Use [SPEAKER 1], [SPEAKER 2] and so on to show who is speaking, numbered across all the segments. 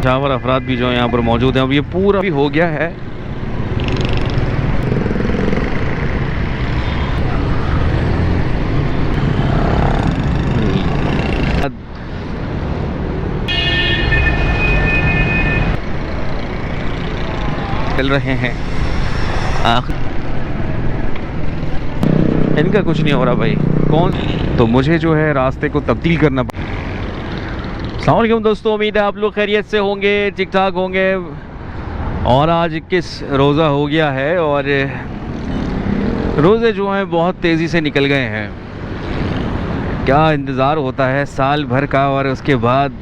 [SPEAKER 1] पेशावर अफराद भी जो यहाँ पर मौजूद हैं। अब ये पूरा भी हो गया है। चल रहे हैं इनका कुछ नहीं हो रहा भाई। कौन तो मुझे जो है रास्ते को तब्दील करना। अस्सलाम वालेकुम दोस्तों, उम्मीद है आप लोग खैरियत से होंगे, ठीक ठाक होंगे। और आज 21 रोज़ा हो गया है और रोज़े जो हैं बहुत तेज़ी से निकल गए हैं। क्या इंतज़ार होता है साल भर का और उसके बाद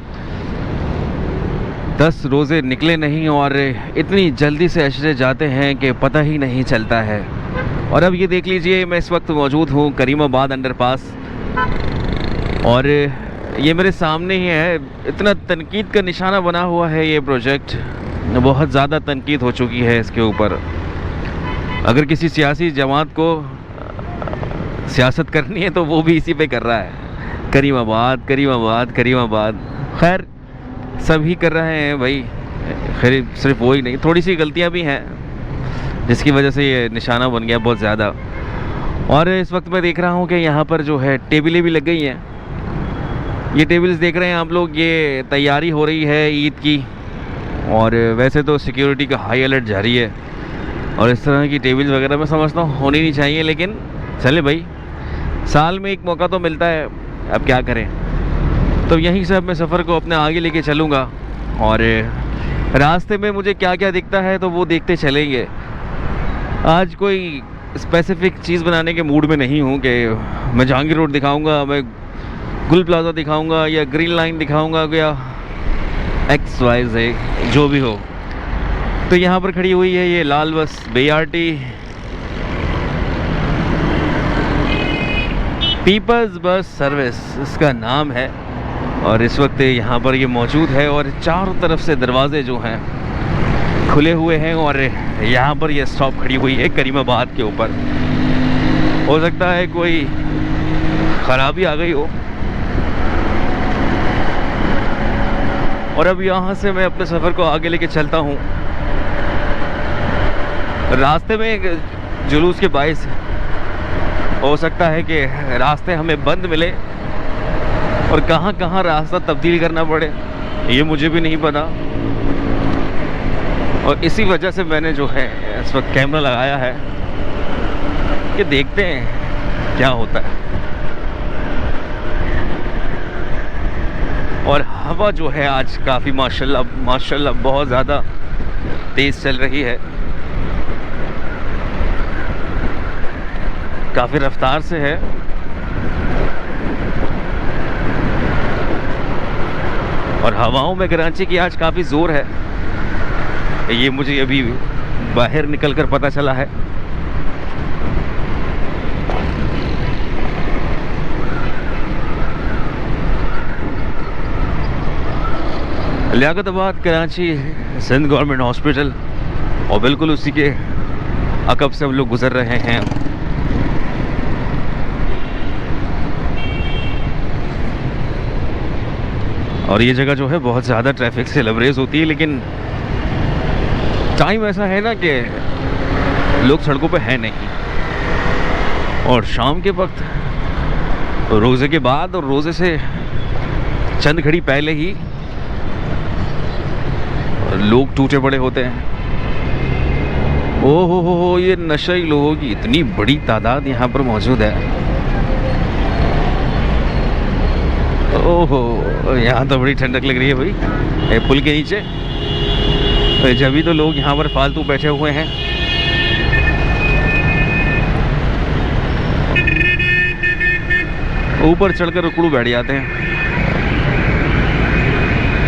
[SPEAKER 1] 10 रोज़े निकले नहीं और इतनी जल्दी से अशरे जाते हैं कि पता ही नहीं चलता है। और अब ये देख लीजिए, मैं इस वक्त मौजूद हूँ करीमाबाद अंडरपास और ये मेरे सामने ही है। इतना तनकीद का निशाना बना हुआ है ये प्रोजेक्ट, बहुत ज़्यादा तनकीद हो चुकी है इसके ऊपर। अगर किसी सियासी जमात को सियासत करनी है तो वो भी इसी पे कर रहा है, करीमाबाद करीमाबाद करीमाबाद। खैर सभी कर रहे हैं भाई, खैर सिर्फ वही नहीं, थोड़ी सी गलतियां भी हैं जिसकी वजह से ये निशाना बन गया बहुत ज़्यादा। और इस वक्त मैं देख रहा हूँ कि यहाँ पर जो है टेबलें भी लग गई हैं। ये टेबल्स देख रहे हैं आप लोग, ये तैयारी हो रही है ईद की। और वैसे तो सिक्योरिटी का हाई अलर्ट जारी है और इस तरह की टेबल्स वगैरह मैं समझता हूँ होनी नहीं चाहिए, लेकिन चले भाई, साल में एक मौका तो मिलता है, अब क्या करें। तो यहीं से अब मैं सफ़र को अपने आगे लेके चलूँगा और रास्ते में मुझे क्या क्या दिखता है तो वो देखते चलेंगे। आज कोई स्पेसिफिक चीज़ बनाने के मूड में नहीं हूँ कि मैं जहांगीर रोड दिखाऊँगा, मैं गुल प्लाजा दिखाऊँगा या ग्रीन लाइन दिखाऊँगा या XYZ जो भी हो। तो यहाँ पर खड़ी हुई है ये लाल बस BRT पीपल्स बस सर्विस इसका नाम है। और इस वक्त यहाँ पर ये मौजूद है और चारों तरफ से दरवाजे जो हैं खुले हुए हैं और यहाँ पर ये स्टॉप खड़ी हुई है करीमाबाद के ऊपर। हो सकता है कोई ख़राबी आ गई हो। और अब यहाँ से मैं अपने सफ़र को आगे लेके चलता हूँ। रास्ते में एक जुलूस के बाइस हो सकता है कि रास्ते हमें बंद मिले और कहाँ कहाँ रास्ता तब्दील करना पड़े ये मुझे भी नहीं पता। और इसी वजह से मैंने जो है इस वक्त कैमरा लगाया है कि देखते हैं क्या होता है। और हवा जो है आज काफ़ी माशाल्लाह बहुत ज़्यादा तेज़ चल रही है, काफ़ी रफ्तार से है। और हवाओं में कराची की आज काफ़ी ज़ोर है, ये मुझे अभी बाहर निकलकर पता चला है। लियाकताबाद कराची सिंध गवर्नमेंट हॉस्पिटल और बिल्कुल उसी के अकब से हम लोग गुज़र रहे हैं। और ये जगह जो है बहुत ज़्यादा ट्रैफिक से लबरेज होती है, लेकिन टाइम ऐसा है ना कि लोग सड़कों पे हैं नहीं। और शाम के वक्त रोज़े के बाद और रोज़े से चंद घड़ी पहले ही लोग टूटे पड़े होते हैं। ओहो हो, ये नशे लोगों की इतनी बड़ी तादाद यहाँ पर मौजूद है। ओहो, यहाँ तो बड़ी ठंडक लग रही है भाई पुल के नीचे। जब तो लोग यहाँ पर फालतू बैठे हुए हैं। ऊपर चढ़कर उकड़ू बैठ जाते हैं।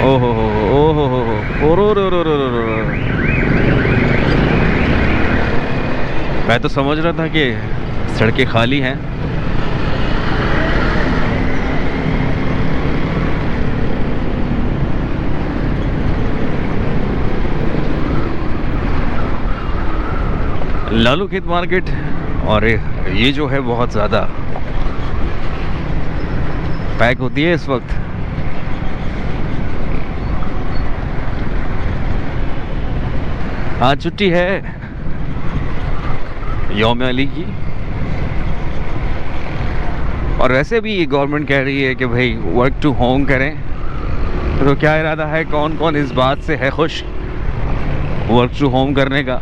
[SPEAKER 1] ओहो मैं तो समझ रहा था कि सड़कें खाली हैं। लालू खेत मार्केट और ये जो है बहुत ज़्यादा पैक होती है इस वक्त। आज छुट्टी है यौम अली की, और वैसे भी गवर्नमेंट कह रही है कि भाई वर्क टू होम करें। तो क्या इरादा है, कौन कौन इस बात से है खुश वर्क टू होम करने का।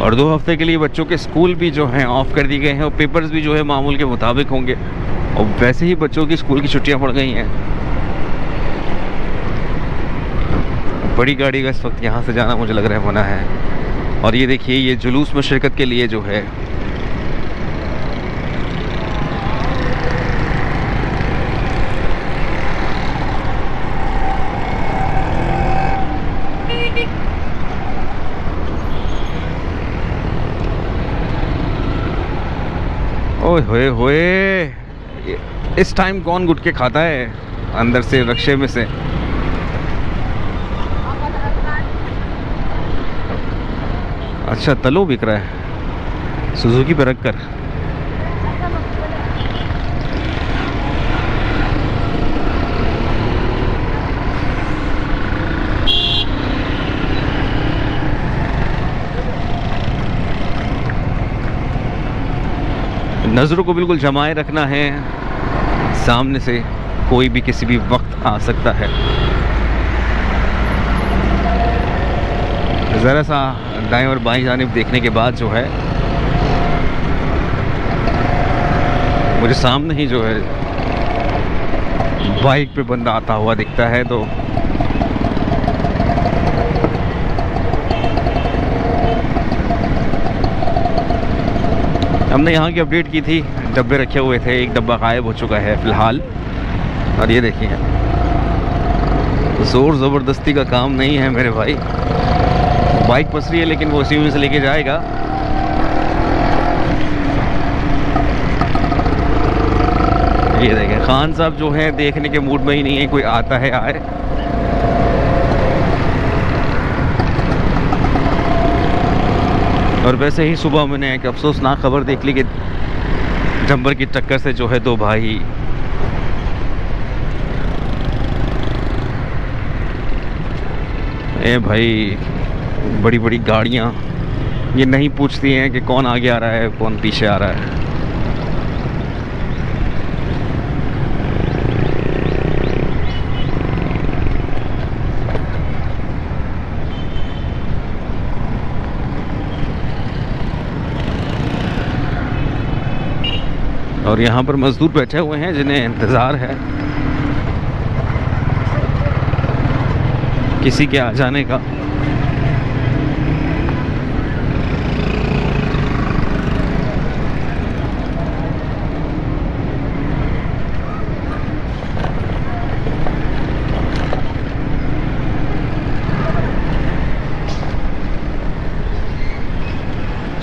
[SPEAKER 1] और 2 हफ्ते के लिए बच्चों के स्कूल भी जो हैं ऑफ कर दिए गए हैं, और पेपर्स भी जो है मामूल के मुताबिक होंगे, और वैसे ही बच्चों की स्कूल की छुट्टियां पड़ गई हैं। बड़ी गाड़ी का इस वक्त यहाँ से जाना मुझे लग रहा है मना है। और ये देखिए, ये जुलूस में शिरकत के लिए जो है ओए होए होए, इस टाइम कौन गुटके खाता है अंदर से रक्शे में से। अच्छा, तलो बिक रहा है सुजुकी पे रख कर। नज़रों को बिल्कुल जमाए रखना है, सामने से कोई भी किसी भी वक्त आ सकता है। ज़रा सा दाएं और बाएं जानिब देखने के बाद जो है मुझे सामने ही जो है बाइक पे बंदा आता हुआ दिखता है। तो हमने यहाँ की अपडेट की थी, डब्बे रखे हुए थे, एक डब्बा गायब हो चुका है फ़िलहाल। और ये देखिए, ज़ोर ज़बरदस्ती का काम नहीं है मेरे भाई। बाइक फंस रही है लेकिन वो उसी में से लेके जाएगा। ये देखें, खान साहब जो है देखने के मूड में ही नहीं है, कोई आता है आए। और वैसे ही सुबह मैंने एक अफसोसनाक खबर देख ली कि डंपर की टक्कर से जो है 2 भाई भाई, बड़ी बड़ी गाड़ियाँ ये नहीं पूछती हैं कि कौन आगे आ रहा है कौन पीछे आ रहा है। और यहाँ पर मजदूर बैठे हुए हैं जिन्हें इंतज़ार है किसी के आ जाने का।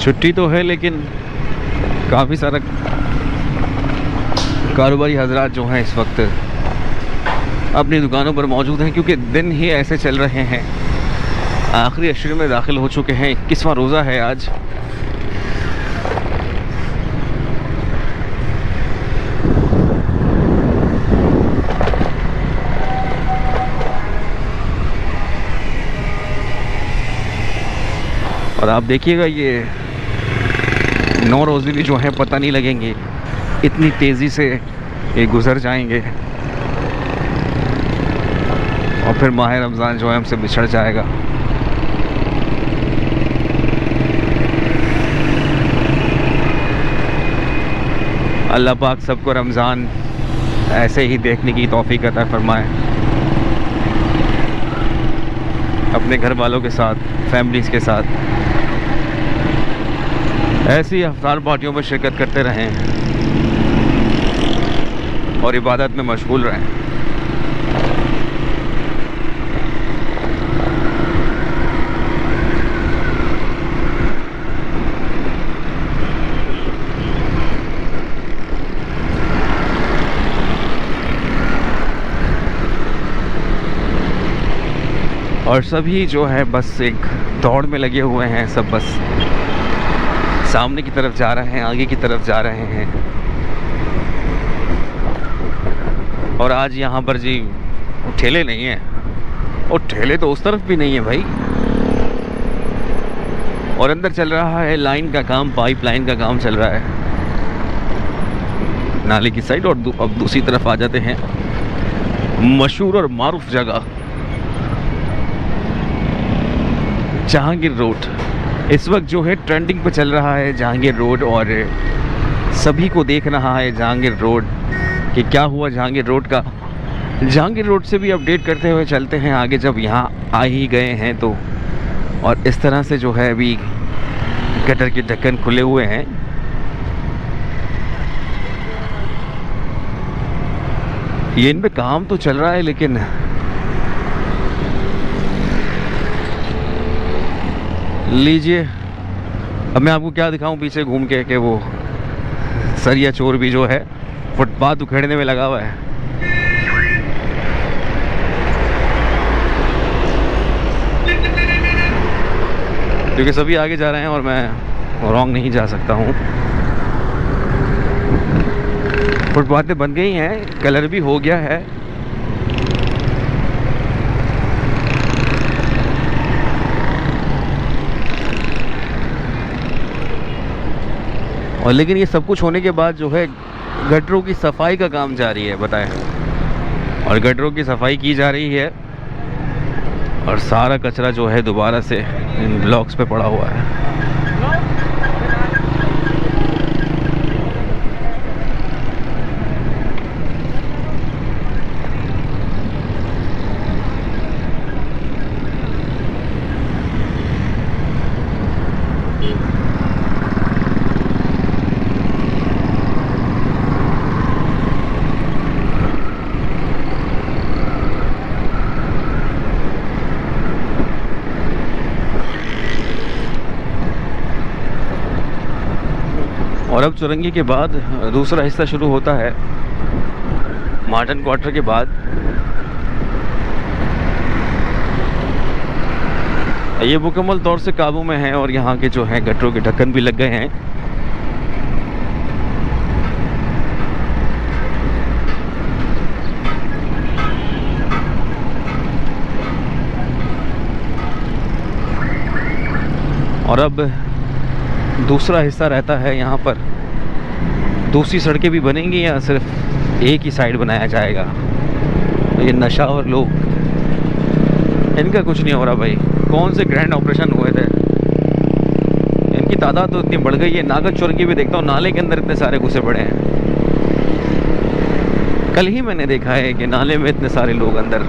[SPEAKER 1] छुट्टी तो है लेकिन काफ़ी सारा कारोबारी हजरात जो हैं इस वक्त अपनी दुकानों पर मौजूद हैं, क्योंकि दिन ही ऐसे चल रहे हैं। आखिरी अशरे में दाखिल हो चुके हैं, 21वां रोज़ा है आज। और आप देखिएगा, ये 9 रोज़े भी जो हैं पता नहीं लगेंगे, इतनी तेज़ी से ये गुज़र जाएंगे। और फिर माह रमज़ान जो है हमसे बिछड़ जाएगा। अल्लाह पाक सबको रमज़ान ऐसे ही देखने की तौफीक अता फरमाए, अपने घर वालों के साथ, फैमिलीज़ के साथ ऐसी इफ्तार पार्टियों में शिरकत करते रहें और इबादत में मशगूल रहें। और सभी जो है बस एक दौड़ में लगे हुए हैं, सब बस सामने की तरफ जा रहे हैं, आगे की तरफ जा रहे हैं। और आज यहाँ पर जी ठेले नहीं हैं, और ठेले तो उस तरफ भी नहीं है भाई। और अंदर चल रहा है लाइन का काम, पाइप लाइन का काम चल रहा है नाले की साइड। और अब दूसरी तरफ आ जाते हैं मशहूर और मारूफ जगह जहांगीर रोड। इस वक्त जो है ट्रेंडिंग पे चल रहा है जहांगीर रोड, और सभी को देख रहा है जहांगीर रोड कि क्या हुआ जहांगीर रोड का। जहांगीर रोड से भी अपडेट करते हुए चलते हैं आगे, जब यहाँ आ ही गए हैं तो। और इस तरह से जो है अभी गटर के ढक्कन खुले हुए हैं। ये इन पे काम तो चल रहा है, लेकिन लीजिए अब मैं आपको क्या दिखाऊं पीछे घूम के कि वो सरिया चोर भी जो है फुटपाथ उखेड़ने में लगा हुआ है। क्योंकि सभी आगे जा रहे हैं और मैं रॉन्ग नहीं जा सकता हूँ। फुटपाथें बन गई हैं, कलर भी हो गया है। और लेकिन ये सब कुछ होने के बाद जो है गटरों की सफाई का काम जारी है, बताएं। और गटरों की सफाई की जा रही है और सारा कचरा जो है दोबारा से इन ब्लॉक्स पे पड़ा हुआ है। और अब चुरंगी के बाद दूसरा हिस्सा शुरू होता है मार्टन क्वार्टर के बाद। ये मुकम्मल तौर से काबू में है और यहाँ के जो है गटरों के ढक्कन भी लग गए हैं। और अब दूसरा हिस्सा रहता है यहाँ पर। दूसरी सड़कें भी बनेंगी या सिर्फ एक ही साइड बनाया जाएगा। ये नशा और लोग, इनका कुछ नहीं हो रहा भाई। कौन से ग्रैंड ऑपरेशन हुए थे, इनकी तादाद तो इतनी बढ़ गई है। नागद चुरंगी भी देखता हूँ, नाले के अंदर इतने सारे घुसे पड़े हैं। कल ही मैंने देखा है कि नाले में इतने सारे लोग अंदर।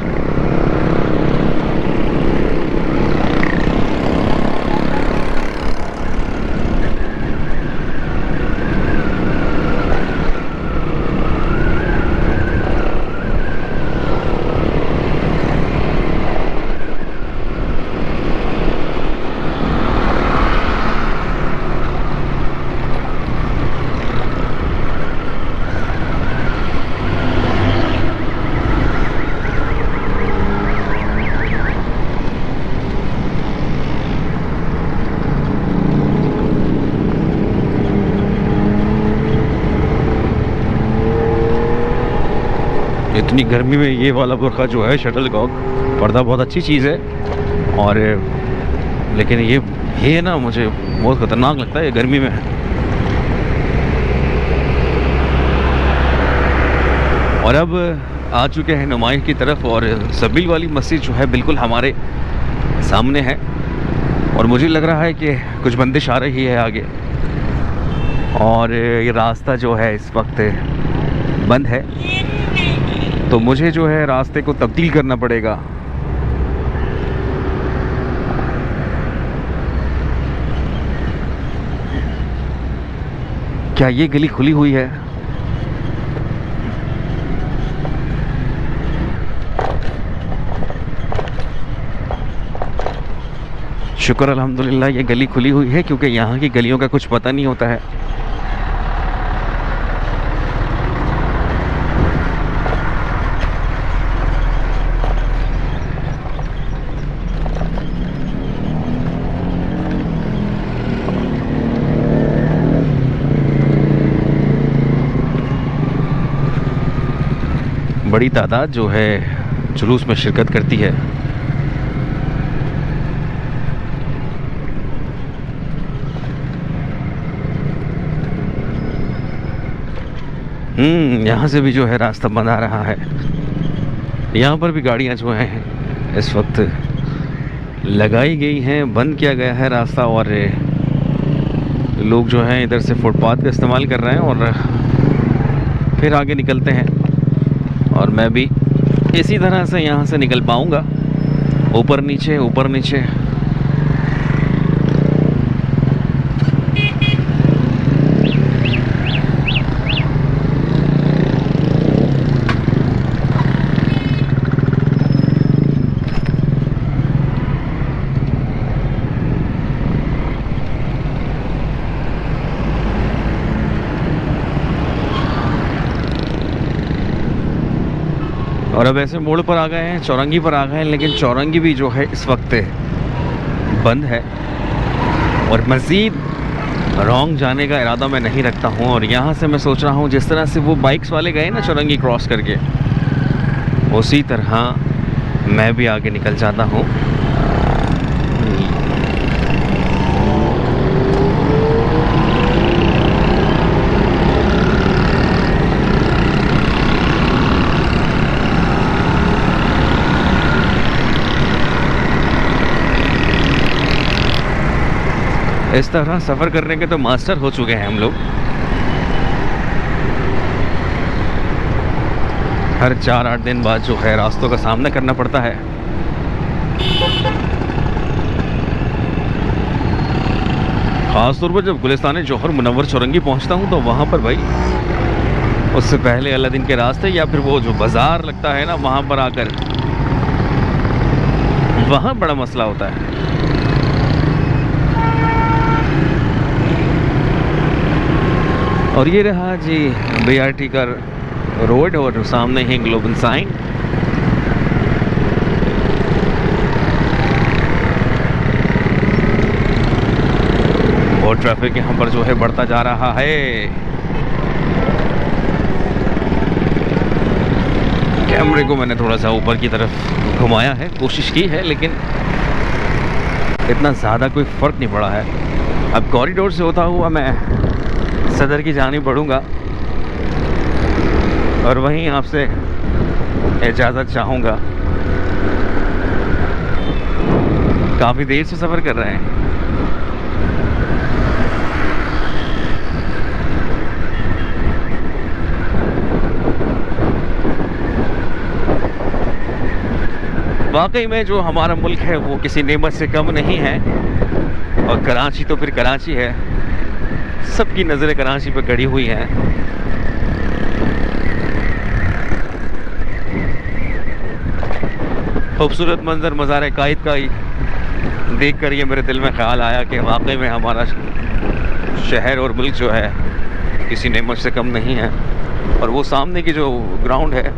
[SPEAKER 1] इतनी गर्मी में ये वाला बुर्का जो है शटल कॉक पर्दा बहुत अच्छी चीज़ है। और लेकिन ये ना मुझे बहुत ख़तरनाक लगता है ये गर्मी में। और अब आ चुके हैं नुमाइश की तरफ और सबील वाली मस्जिद जो है बिल्कुल हमारे सामने है। और मुझे लग रहा है कि कुछ बंदिश आ रही है आगे और ये रास्ता जो है इस वक्त बंद है, तो मुझे जो है रास्ते को तब्दील करना पड़ेगा। क्या ये गली खुली हुई है? शुक्र अल्हम्दुलिल्लाह ये गली खुली हुई है, क्योंकि यहाँ की गलियों का कुछ पता नहीं होता है। बड़ी तादाद जो है जुलूस में शिरकत करती है। यहाँ से भी जो है रास्ता बंद आ रहा है। यहाँ पर भी गाड़ियाँ जो हैं इस वक्त लगाई गई हैं, बंद किया गया है रास्ता, और लोग जो हैं इधर से फुटपाथ का इस्तेमाल कर रहे हैं और फिर आगे निकलते हैं। और मैं भी इसी तरह से यहाँ से निकल पाऊँगा, ऊपर नीचे ऊपर नीचे। और अब ऐसे मोड़ पर आ गए हैं, चौरंगी पर आ गए हैं, लेकिन चौरंगी भी जो है इस वक्त बंद है और मज़ीद रॉन्ग जाने का इरादा मैं नहीं रखता हूँ। और यहाँ से मैं सोच रहा हूँ जिस तरह से वो बाइक्स वाले गए ना चौरंगी क्रॉस करके, उसी तरह मैं भी आगे निकल जाता हूँ। इस तरह सफ़र करने के तो मास्टर हो चुके हैं हम लोग। हर 4-8 दिन बाद जो है रास्तों का सामना करना पड़ता है। ख़ास तौर पर जब गुलिस्तान जौहर मुनव्वर चौरंगी पहुंचता हूं तो वहां पर भाई उससे पहले अलादीन के रास्ते या फिर वो जो बाज़ार लगता है ना, वहां पर आकर वहां बड़ा मसला होता है। और ये रहा जी BRT का रोड और सामने ही ग्लोबल साइन। और ट्रैफिक यहाँ पर जो है बढ़ता जा रहा है। कैमरे को मैंने थोड़ा सा ऊपर की तरफ घुमाया है, कोशिश की है, लेकिन इतना ज़्यादा कोई फ़र्क नहीं पड़ा है। अब कॉरिडोर से होता हुआ मैं सदर की जानिब बढ़ूँगा और वहीं आपसे इजाज़त चाहूँगा। काफ़ी देर से सफ़र कर रहे हैं। वाकई में जो हमारा मुल्क है वो किसी नेमत से कम नहीं है। और कराची तो फिर कराची है, सबकी नज़रें कराची पर गड़ी हुई हैं। खूबसूरत मंजर मज़ार कायद का ही देख कर ये मेरे दिल में ख्याल आया कि वाकई में हमारा शहर और मुल्क जो है किसी नेमत से कम नहीं है। और वो सामने की जो ग्राउंड है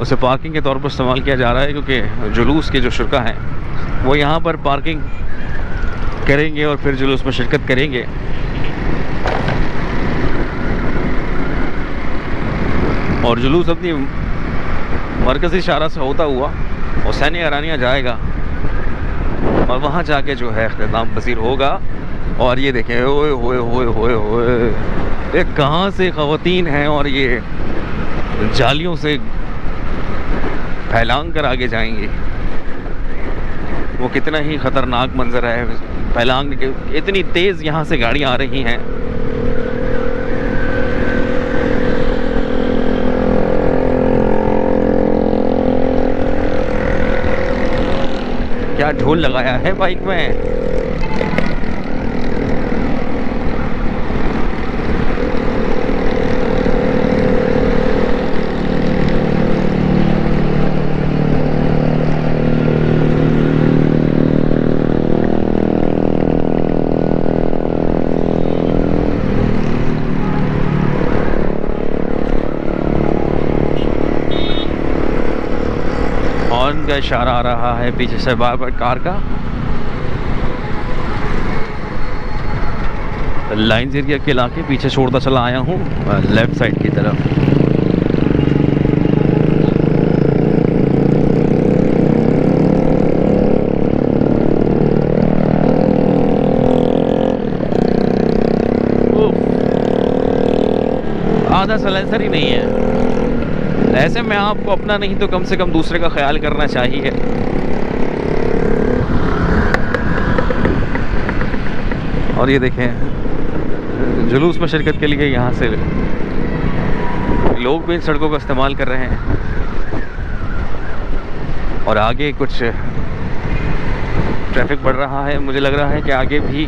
[SPEAKER 1] उसे पार्किंग के तौर पर इस्तेमाल किया जा रहा है, क्योंकि जुलूस के जो शुरा हैं वो यहाँ पर पार्किंग करेंगे और फिर जुलूस में शिरकत करेंगे। और जुलूस अपनी मरकज़ी इशारा से होता हुआ हुसैन अरानिया जाएगा और वहाँ जाके जो है इख्तिताम पसीर होगा। और ये देखें, ओए होए होए होए होए, ये कहाँ से ख़वातीन हैं और ये जालियों से फैलांग कर आगे जाएंगी। वो कितना ही ख़तरनाक मंजर है, फैलांग के इतनी तेज़ यहाँ से गाड़ियाँ आ रही हैं। क्या ढोल लगाया है बाइक में। हॉर्न का इशारा आ रहा है पीछे से बार बार कार का। लाइन्स एरिया के इलाके पीछे छोड़ता चला आया हूँ लेफ़्ट साइड की तरफ। ज़्यादा सलेंसर ही नहीं है। ऐसे में आपको अपना नहीं तो कम से कम दूसरे का ख्याल करना चाहिए। और ये देखें, जुलूस में शिरकत के लिए यहाँ से लोग भी इन सड़कों का इस्तेमाल कर रहे हैं। और आगे कुछ ट्रैफिक बढ़ रहा है, मुझे लग रहा है कि आगे भी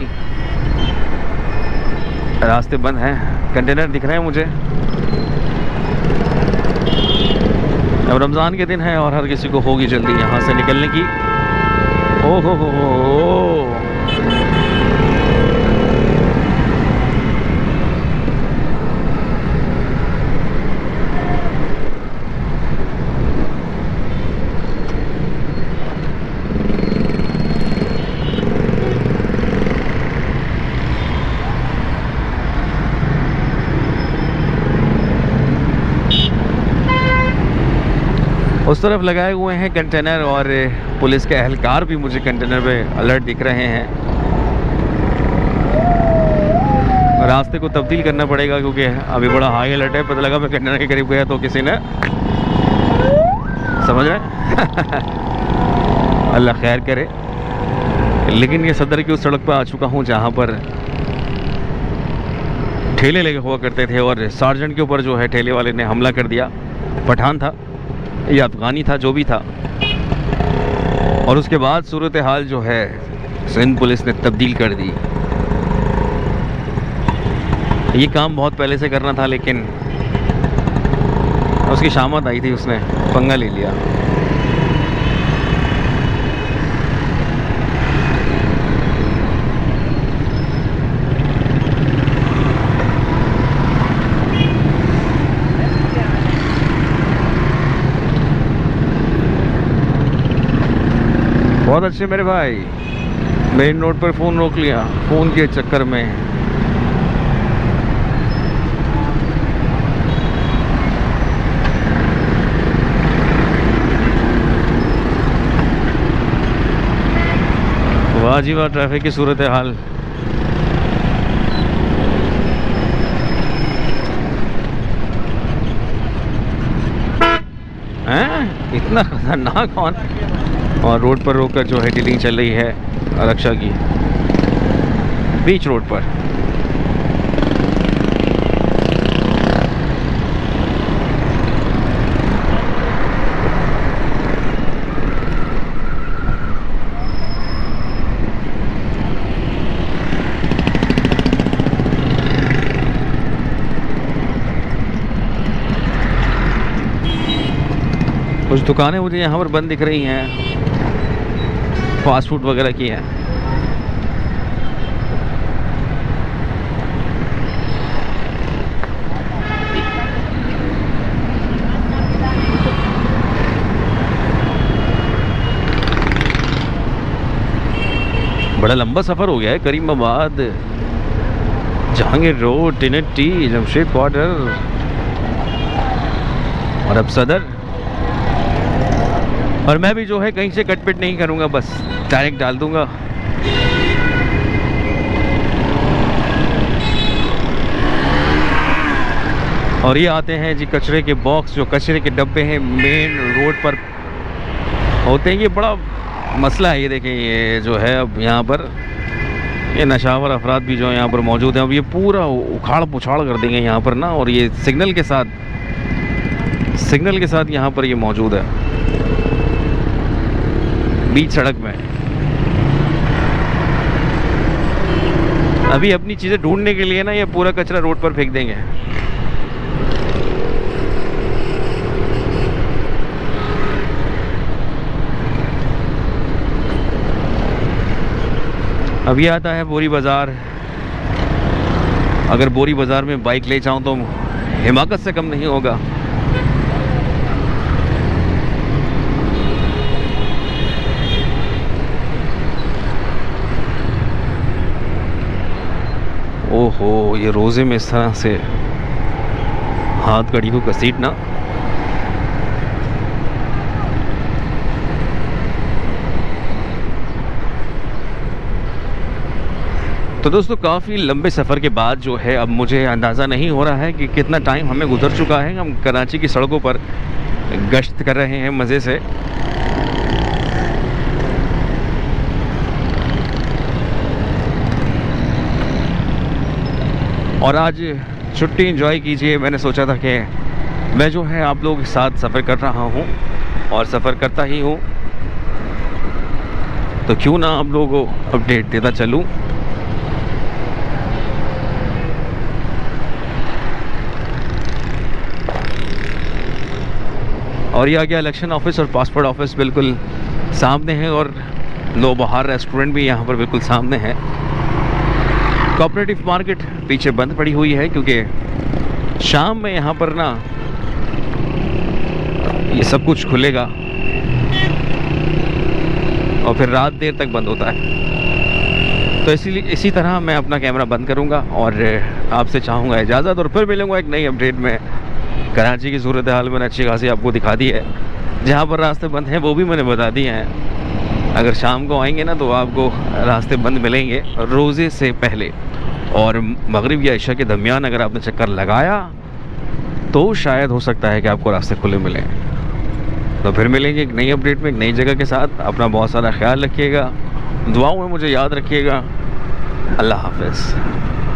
[SPEAKER 1] रास्ते बंद हैं। कंटेनर दिख रहे हैं मुझे। अब रमज़ान के दिन है और हर किसी को होगी जल्दी यहाँ से निकलने की। ओहो हो। उस तरफ लगाए हुए हैं कंटेनर और पुलिस के एहलकार भी मुझे कंटेनर पे अलर्ट दिख रहे हैं। रास्ते को तब्दील करना पड़ेगा क्योंकि अभी बड़ा हाई अलर्ट है। पता लगा मैं कंटेनर के करीब गया तो किसी ने, समझ रहे अल्लाह खैर करे। लेकिन ये सदर की उस सड़क पर आ चुका हूँ जहाँ पर ठेले लगे हुआ करते थे और सार्जेंट के ऊपर जो है ठेले वाले ने हमला कर दिया। पठान था या अफ़गानी था, जो भी था। और उसके बाद सूरत हाल जो है सिंध पुलिस ने तब्दील कर दी। ये काम बहुत पहले से करना था लेकिन उसकी शामत आई थी, उसने पंगा ले लिया। बहुत अच्छे मेरे भाई, मेन रोड पर फ़ोन रोक लिया फ़ोन के चक्कर में। वाह जी वाह, ट्रैफिक की सूरत हाल। हैं इतना खतरनाक कौन। और रोड पर रोककर जो है डीलिंग चल रही है रक्षा की, बीच रोड पर। कुछ दुकानें मुझे यहाँ पर बंद दिख रही हैं, फास्ट फूड वगैरह की है। बड़ा लंबा सफ़र हो गया है। करीमाबाद, जहांगीर रोड, टिनेटी, जमशेद क्वार्टर और अब सदर। और मैं भी जो है कहीं से कटपिट नहीं करूँगा, बस डायरेक्ट डाल दूँगा। और ये आते हैं जी कचरे के बॉक्स, जो कचरे के डब्बे हैं मेन रोड पर होते हैं। ये बड़ा मसला है। ये देखें, ये जो है अब यहाँ पर ये नशावर अफराद भी जो यहाँ पर मौजूद हैं, अब ये पूरा उखाड़ पुछाड़ कर देंगे यहाँ पर ना। और ये सिग्नल के साथ यहाँ पर ये मौजूद है बीच सड़क में। अभी अपनी चीज़ें ढूंढने के लिए ना ये पूरा कचरा रोड पर फेंक देंगे। अभी आता है बोरी बाज़ार। अगर बोरी बाज़ार में बाइक ले जाऊं तो हिमाकत से कम नहीं होगा। ओहो, ये रोज़े में इस तरह से हाथ घड़ी को घसीटना। तो दोस्तों काफ़ी लंबे सफ़र के बाद जो है अब मुझे अंदाज़ा नहीं हो रहा है कि कितना टाइम हमें गुजर चुका है। हम कराची की सड़कों पर गश्त कर रहे हैं मज़े से। और आज छुट्टी एंजॉय कीजिए। मैंने सोचा था कि मैं जो है आप लोगों के साथ सफ़र कर रहा हूँ और सफ़र करता ही हूँ, तो क्यों ना आप लोगों को अपडेट देता चलूँ। और ये आ गया इलेक्शन ऑफिस और पासपोर्ट ऑफिस बिल्कुल सामने है, और नौबहार रेस्टोरेंट भी यहाँ पर बिल्कुल सामने है। कोऑपरेटिव मार्केट पीछे बंद पड़ी हुई है क्योंकि शाम में यहाँ पर ना ये सब कुछ खुलेगा और फिर रात देर तक बंद होता है। तो इसीलिए इसी तरह मैं अपना कैमरा बंद करूँगा और आपसे चाहूँगा इजाज़त, और फिर मिलूँगा एक नई अपडेट में। कराची की सूरत हाल मैंने अच्छी खासी आपको दिखा दी है। जहाँ पर रास्ते बंद हैं वो भी मैंने बता दिए हैं। अगर शाम को आएंगे ना तो आपको रास्ते बंद मिलेंगे रोज़े से पहले, और मगरिब या इशा के दरमियान अगर आपने चक्कर लगाया तो शायद हो सकता है कि आपको रास्ते खुले मिलें। तो फिर मिलेंगे एक नई अपडेट में एक नई जगह के साथ। अपना बहुत सारा ख्याल रखिएगा, दुआओं में मुझे याद रखिएगा। अल्लाह हाफ़िज़।